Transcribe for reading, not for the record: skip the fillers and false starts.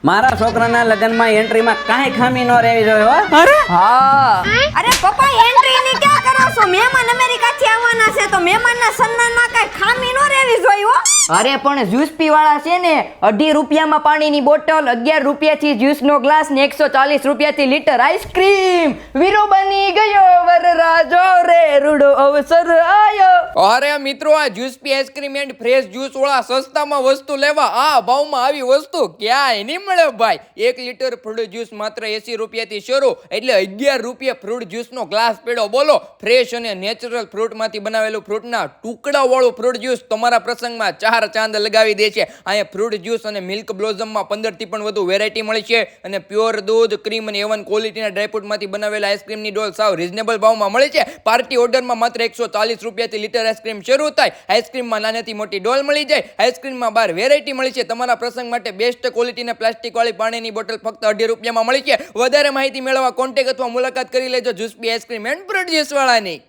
મારા છોકરાના લગ્નમાં એન્ટ્રીમાં કાંઈ ખામી ન રહેવી જોઈએ હો. હા અરે પપ્પા એન્ટ્રી ની ક્યાં કરો છો? મહેમાન અમેરિકાથી આવવાના છે તો મહેમાનના સન્માનમાં કઈ ખામી ન રહેવી જોઈએ હો. અરે પણ જ્યુસ પીવાળા છે ને 2.5 રૂપિયામાં પાણીની બોટલ, 11 રૂપિયાથી જ્યુસનો ગ્લાસ ને 140 રૂપિયાથી લીટર આઈસ્ક્રીમ. વીરો બની ગયો વરરાજો રે રૂડો અવસર આયો. અરે મિત્રો, આ જ્યુસ પી આઈસ્ક્રીમ એન્ડ ફ્રેશ જ્યુસ વાળા સસ્તામાં વસ્તુ લેવા આ ભાવમાં આવી વસ્તુ ક્યાંય નહીં મળે ભાઈ. 1 લીટર ફ્રૂટ જ્યુસ માત્ર 80 રૂપિયાથી શરૂ, એટલે 11 રૂપિયા ફ્રૂટ જ્યુસનો ગ્લાસ પડ્યો. બોલો, ફ્રેશ અને નેચરલ ફ્રૂટમાંથી બનાવેલું ફ્રૂટના ટુકડાવાળું ફ્રૂટ જ્યુસ તમારા પ્રસંગમાં ચાર ચાંદ લગાવી દે છે. અહીંયા ફ્રૂટ જ્યુસ અને મિલ્ક બ્લોઝમમાં 15 થી પણ વધુ વેરાયટી મળી છે અને પ્યોર દૂધ, ક્રીમ અને એવન ક્વોલિટીના ડ્રાયફ્રૂટમાંથી બનાવેલા આઈસ્ક્રીમની ડોલ સાવ રિઝનેબલ ભાવમાં મળે છે. પાર્ટી ઓર્ડરમાં માત્ર 140 રૂપિયાથી લીટર આઈસ્ક્રીમ શરૂ થાય. આઈસ્ક્રીમમાં નાનાથી મોટી ડોલ મળી જાય. આઈસ્ક્રીમમાં 12 વેરાયટી મળી છે. તમારા પ્રસંગ માટે બેસ્ટ ક્વોલિટીના પ્લાસ્ટિક વાળી પાણીની બોટલ ફક્ત 2.5 રૂપિયામાં મળી છે. વધારે માહિતી મેળવવા કોન્ટેક્ટ અથવા મુલાકાત કરી લેજો જ્યુસ પી આઈસ્ક્રીમ એન્ડ ફ્રૂટ જ્યુસ વાળાની.